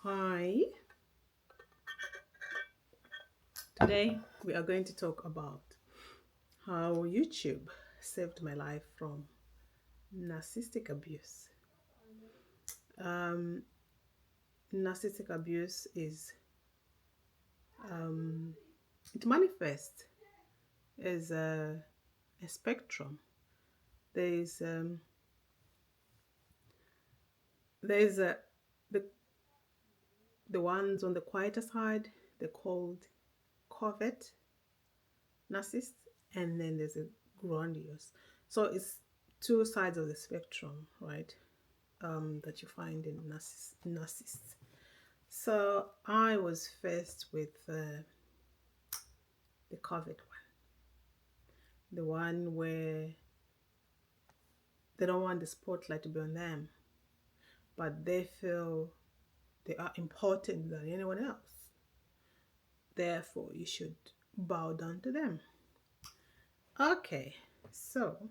Hi, today we are going to talk about how YouTube saved my life from narcissistic abuse. Um, Narcissistic abuse um, it manifests as a spectrum. There is there is the the ones on the quieter side. They're called covert narcissists, and then there's a grandiose. So it's two sides of the spectrum, right? That you find in narcissists. So I was faced with the COVID one, the one where they don't want the spotlight to be on them, but they feel they are important than anyone else. Therefore, you should bow down to them. Okay, so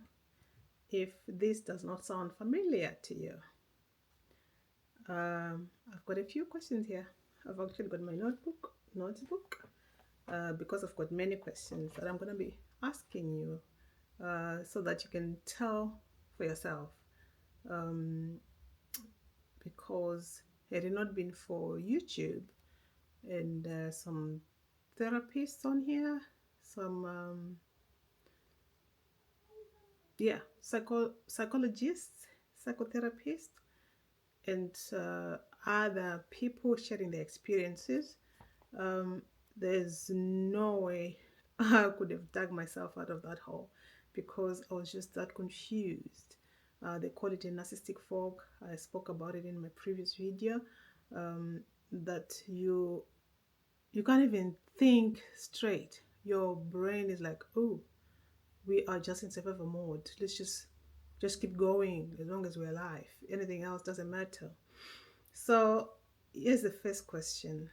if this does not sound familiar to you, I've got a few questions here. I've actually got my notebook, because I've got many questions that I'm going to be asking you, so that you can tell for yourself. Um, because had it not been for YouTube and some therapists on here, some psychologists, psychotherapists, and other people sharing their experiences, um, there's no way I could have dug myself out of that hole because I was just that confused. They call it a narcissistic fog. I spoke about it in my previous video. That you can't even think straight. Your brain is like, oh, we are just in survival mode. Let's just keep going as long as we're alive. Anything else doesn't matter. So here's the first question.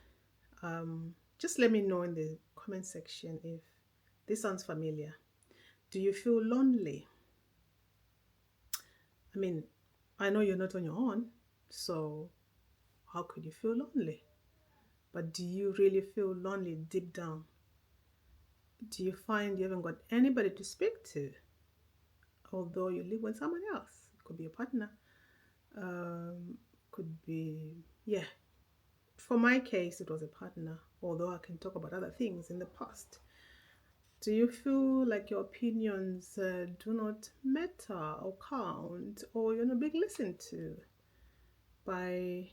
Just let me know in the comment section if this sounds familiar. Do you feel lonely? I mean, I know you're not on your own, so how could you feel lonely? But do you really feel lonely deep down? Do you find you haven't got anybody to speak to, although you live with someone else? It could be a partner, could be, yeah. For my case, it was a partner, although I can talk about other things in the past. Do you feel like your opinions do not matter or count, or you're not being listened to by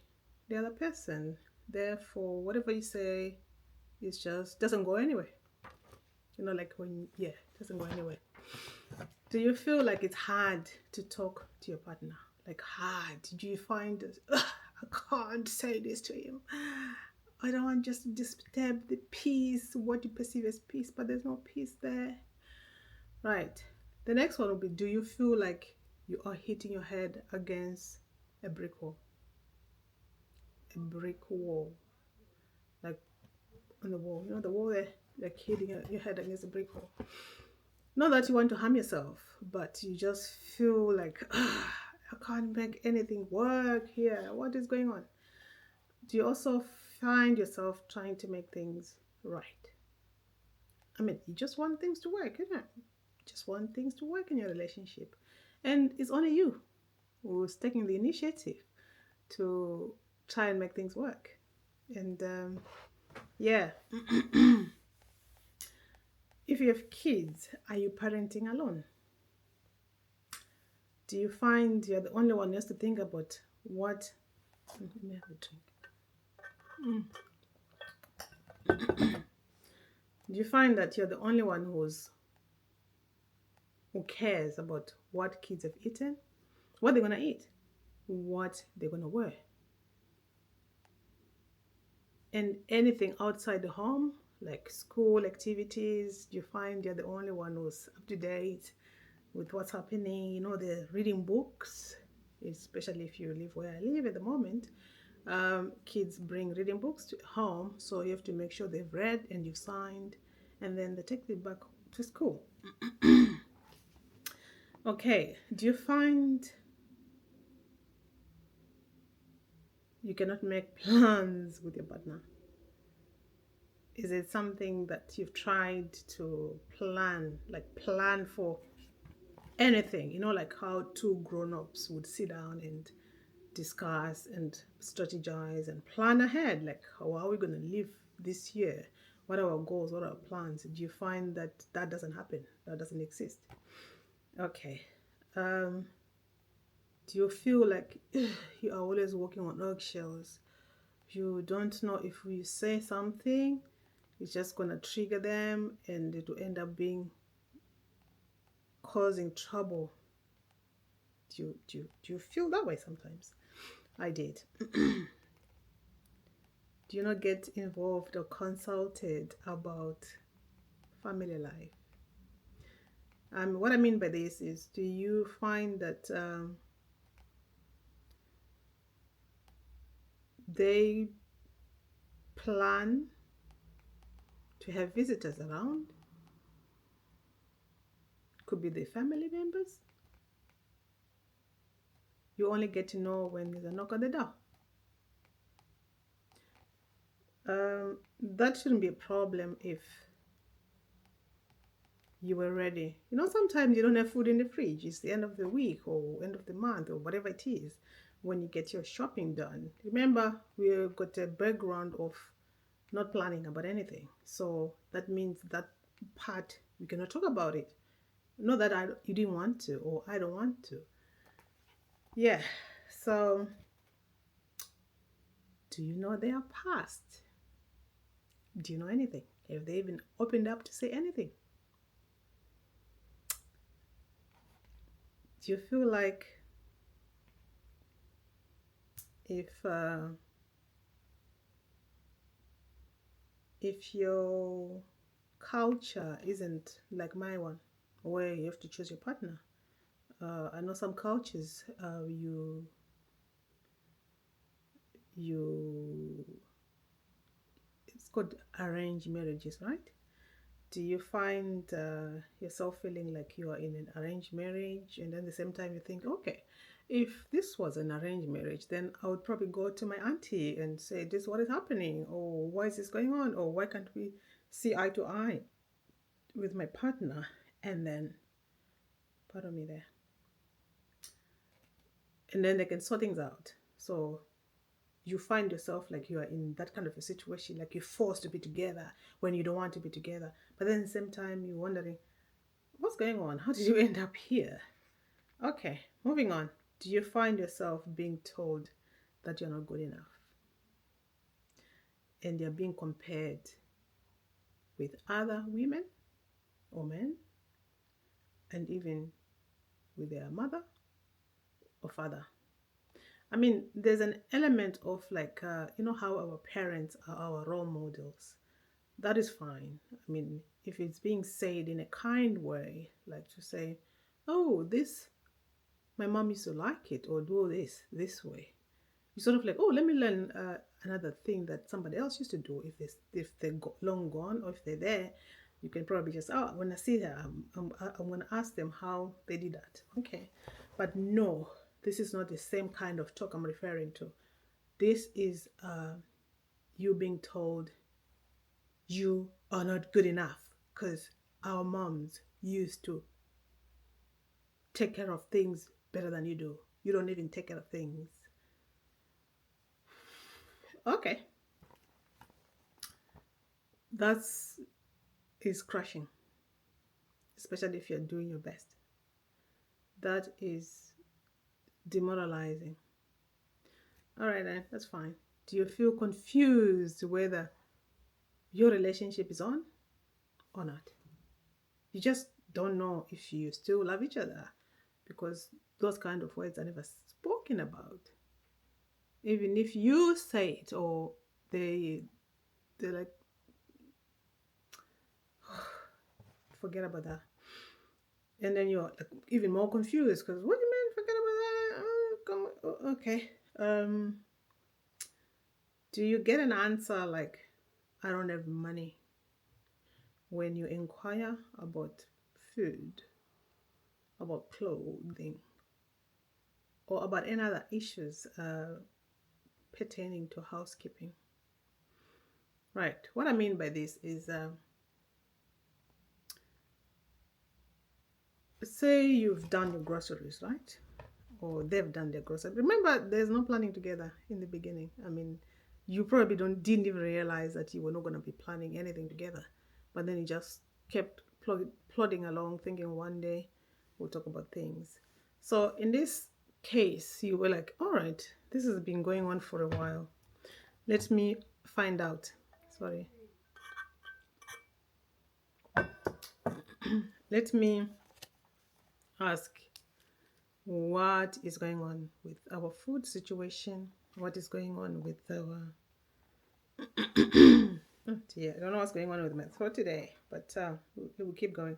the other person? Therefore, whatever you say is just doesn't go anywhere. Like when, yeah, it doesn't go anywhere. Do you feel like it's hard to talk to your partner? Like hard? Do you find I can't say this to him. I don't want just to disturb the peace, what you perceive as peace, but there's no peace there. Right. The next one will be, do you feel like you are hitting your head against a brick wall? A brick wall. Like on the wall. The wall there, like hitting your head against a brick wall. Not that you want to harm yourself, but you just feel like, I can't make anything work here. What is going on? Do you also find yourself trying to make things right? I mean, you just want things to work, isn't it? Just want things to work in your relationship. And it's only you who's taking the initiative to try and make things work. And yeah, if you have kids, are you parenting alone? Do you find you're the only one who has to think about what? Let me have a drink. Do you find that you're the only one who cares about what kids have eaten, what they're gonna eat, what they're gonna wear, and anything outside the home, like school activities? Do you find you're the only one who's up to date with what's happening? The reading books, especially if you live where I live at the moment. Kids bring reading books to home, so you have to make sure they've read and you've signed, and then they take it back to school. Okay, do you find You cannot make plans with your partner. Is it something that you've tried to plan, like plan for anything? You know, like how two grown-ups would sit down and discuss and strategize and plan ahead, like how are we going to live this year? What are our goals? What are our plans? Do you find that that doesn't happen? That doesn't exist? Okay. Um, do you feel like you are always walking on eggshells? You don't know if you say something, it's just going to trigger them and it will end up being causing trouble. Do you feel that way sometimes? I did. Do you not get involved or consulted about family life? What I mean by this is, do you find that they plan to have visitors around? Could be their family members. You only get to know when there's a knock on the door. That shouldn't be a problem if you were ready. You know, sometimes you don't have food in the fridge. It's the end of the week or end of the month or whatever it is when you get your shopping done. Remember, we've got a background of not planning about anything. So that means that part, we cannot talk about it. Not that you didn't want to or I don't want to. Yeah. So, do you know their past? Do you know anything? Have they even opened up to say anything? Do you feel like if your culture isn't like my one, where you have to choose your partner? I know some cultures, you it's called arranged marriages, right? Do you find yourself feeling like you are in an arranged marriage, and then at the same time you think, okay, if this was an arranged marriage, then I would probably go to my auntie and say, this is what is happening, or why is this going on, or why can't we see eye to eye with my partner? And then, pardon me there, and then they can sort things out. So you find yourself like you are in that kind of a situation, like you're forced to be together when you don't want to be together. But then at the same time, you're wondering, what's going on? How did you end up here? Okay, moving on. Do you find yourself being told that you're not good enough? And you're being compared with other women or men, and even with their mother or father? I mean, there's an element of like, you know, how our parents are our role models. That is fine. I mean, if it's being said in a kind way, like to say, oh, this, my mom used to like it, or do this way. You sort of like, oh, let me learn another thing that somebody else used to do. If they're long gone, or if they're there, you can probably just, oh, when I see her, I'm going to ask them how they did that. Okay. But no, this is not the same kind of talk I'm referring to. This is you being told you are not good enough because our moms used to take care of things better than you do. You don't even take care of things. Okay. That's is crushing, especially if you're doing your best. That is demoralizing. All right, then, that's fine. Do you feel confused whether your relationship is on or not? You just don't know if you still love each other because those kind of words are never spoken about. Even if you say it, or they're like, forget about that. And then you're like even more confused because what do you mean forget about that? Okay. Do you get an answer like, I don't have money, when you inquire about food, about clothing, or about any other issues pertaining to housekeeping. Right. What I mean by this is, say you've done your groceries, right? Or they've done their groceries. Remember, there's no planning together in the beginning. I mean, you probably didn't even realize that you were not going to be planning anything together, but then you just kept plodding along, thinking one day we'll talk about things. So in this case, you were like, all right, this has been going on for a while. Let me find out. Sorry. Let me ask what is going on with our food situation, what is going on with our oh dear, I don't know what's going on with my throat today, but we'll keep going.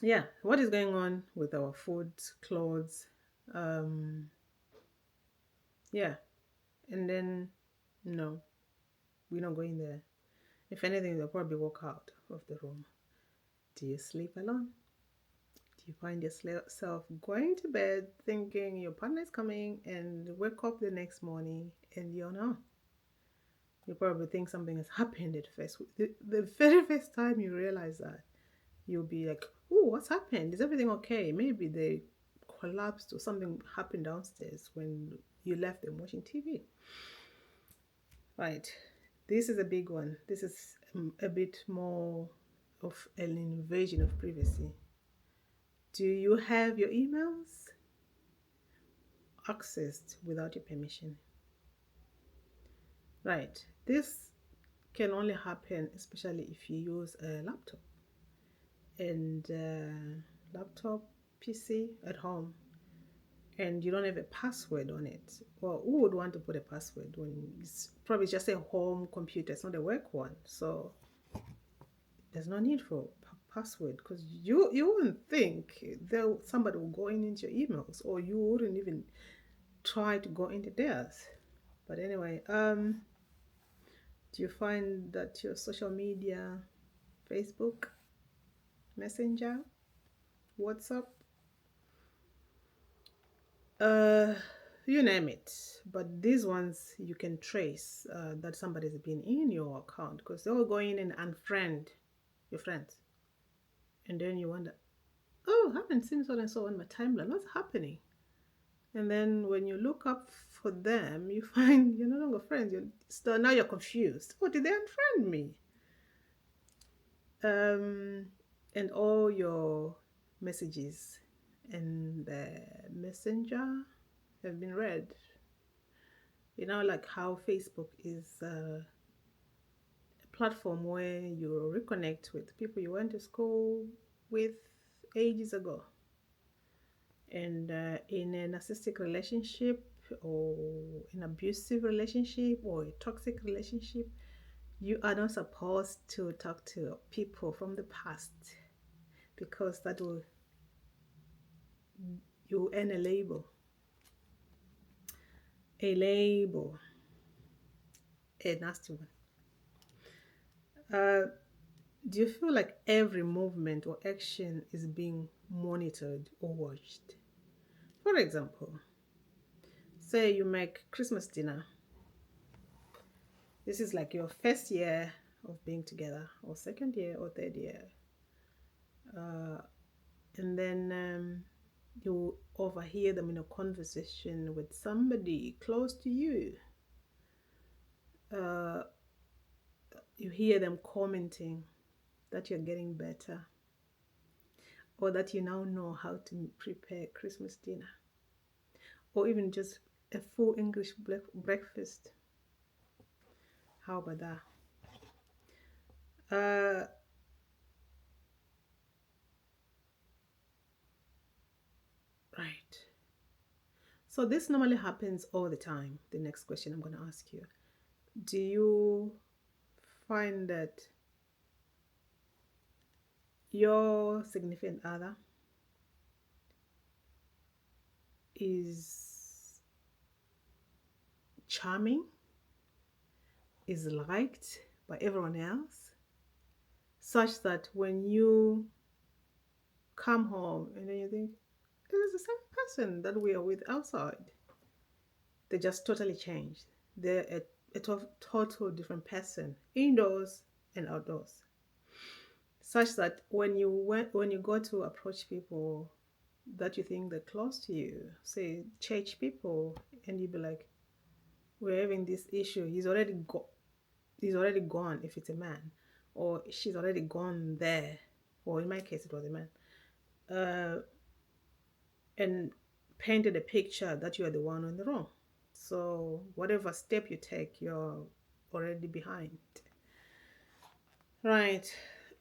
Yeah, what is going on with our food, clothes, yeah, and then no, we're not going there. If anything, they'll probably walk out of the room. Do you sleep alone? Do you find yourself going to bed thinking your partner is coming and wake up the next morning and you're not? You probably think something has happened at first. The very first time you realize that, you'll be like, oh, what's happened? Is everything okay? Maybe they collapsed or something happened downstairs when you left them watching TV. Right. This is a big one. This is a bit more of an invasion of privacy. Do you have your emails accessed without your permission? Right. This can only happen especially if you use a laptop. And laptop, PC at home, and you don't have a password on it. Well, who would want to put a password when it's probably just a home computer? It's not a work one, so there's no need for password, because you wouldn't think somebody will go into your emails, or you wouldn't even try to go into theirs. But anyway, do you find that your social media, Facebook, Messenger, WhatsApp, you name it, but these ones you can trace that somebody's been in your account, because they'll go in and unfriend your friends, and then you wonder, oh, I haven't seen so and so on my timeline, what's happening? And then when you look up for them, you find you're no longer friends. Now you're confused. Oh, did they unfriend me? And all your messages and the messenger have been read. You know, like how Facebook is a platform where you reconnect with people you went to school with ages ago. And in a narcissistic relationship, or an abusive relationship, or a toxic relationship, you are not supposed to talk to people from the past, because that will, you earn a label, a nasty one. Do you feel like every movement or action is being monitored or watched? For example, say you make Christmas dinner. This is like your first year of being together, or second year or third year. And then you overhear them in a conversation with somebody close to you. You hear them commenting that you're getting better, or that you now know how to prepare Christmas dinner, or even just a full English breakfast. How about that? Right. So this normally happens all the time. The next question I'm going to ask you. Do you find that your significant other is charming, is liked by everyone else, such that when you come home and then you think, this is the same person that we are with outside, They just totally changed. They're a total different person, indoors and outdoors. Such that when you go to approach people that you think they're close to you, say church people, and you be like, "We're having this issue." He's already gone if it's a man, or she's already gone there, or in my case it was a man, uh, and painted a picture that you are the one on the wrong. So whatever step you take, you're already behind. Right.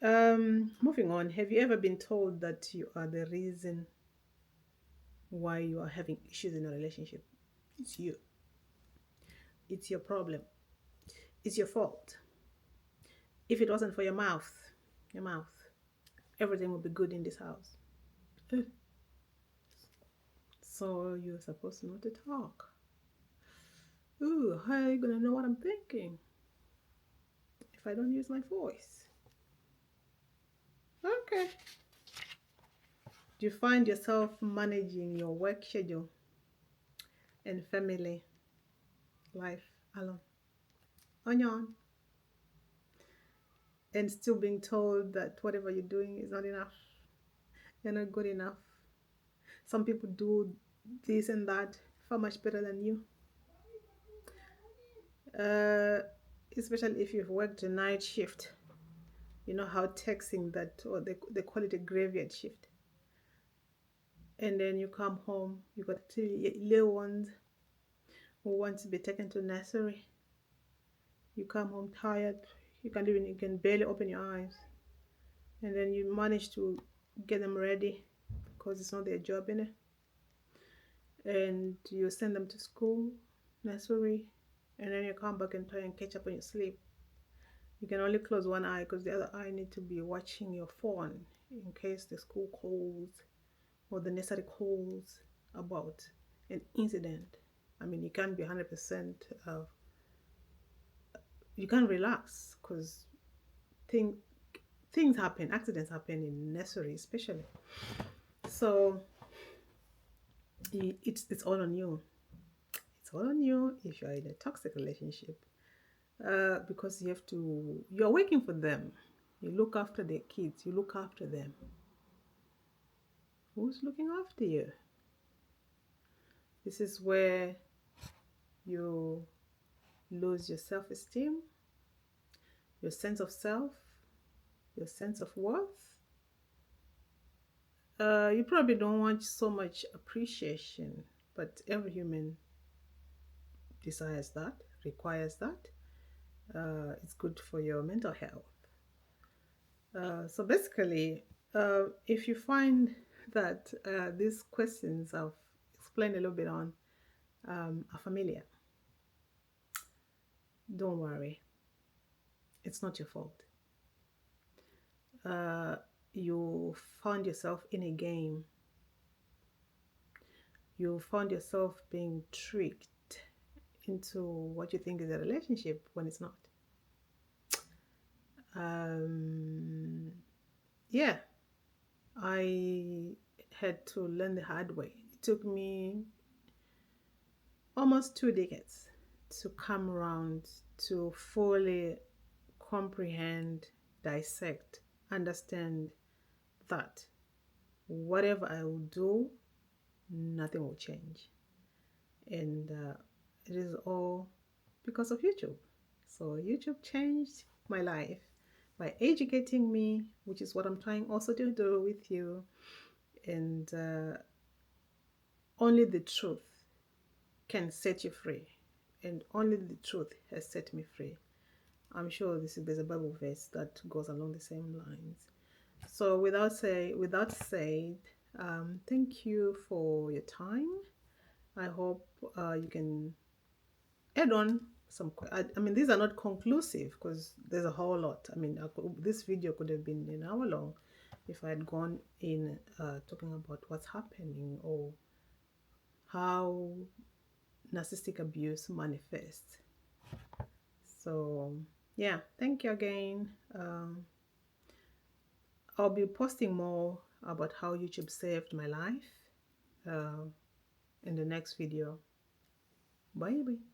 Moving on. Have you ever been told that you are the reason why you are having issues in a relationship? It's you. It's your problem. It's your fault. If it wasn't for your mouth, everything would be good in this house. Eh, So you're supposed not to talk. Ooh, how are you gonna know what I'm thinking if I don't use my voice? Okay. Do you find yourself managing your work schedule and family life alone on your own and still being told that whatever you're doing is not enough? You're not good enough. Some people do this and that far much better than you. Uh, Especially if you've worked a night shift. You know how taxing that, or they call it a graveyard shift. And then you come home, you got two little ones who want to be taken to nursery. You come home tired, you can barely open your eyes, and then you manage to get them ready because it's not their job in it, and you send them to school, nursery, and then you come back and try and catch up on your sleep. You can only close one eye because the other eye need to be watching your phone in case the school calls or the nursery calls about an incident. I mean, you can't be 100%, you can't relax because thing, things happen, accidents happen in nursery especially. So it's all on you. It's all on you if you're in a toxic relationship, because you're working for them. You look after their kids, you look after them. Who's looking after you? This is where you lose your self-esteem, your sense of self, your sense of worth. You probably don't want so much appreciation, but every human desires that, requires that. It's good for your mental health. So basically, if you find that these questions I've explained a little bit on are familiar, don't worry. It's not your fault. You found yourself in a game. You found yourself being tricked into what you think is a relationship when it's not. Yeah, I had to learn the hard way. It took me almost 2 decades to come around to fully comprehend, dissect, understand that whatever I will do, nothing will change. And it is all because of YouTube. So YouTube changed my life by educating me, which is what I'm trying also to do with you. And only the truth can set you free. And only the truth has set me free. I'm sure there's a Bible verse that goes along the same lines. So without said, thank you for your time. I hope you can add on some. I mean, these are not conclusive because there's a whole lot. I mean, this video could have been an hour long if I had gone in talking about what's happening or how narcissistic abuse manifests. So yeah, thank you again. I'll be posting more about how YouTube saved my life in the next video. Bye bye.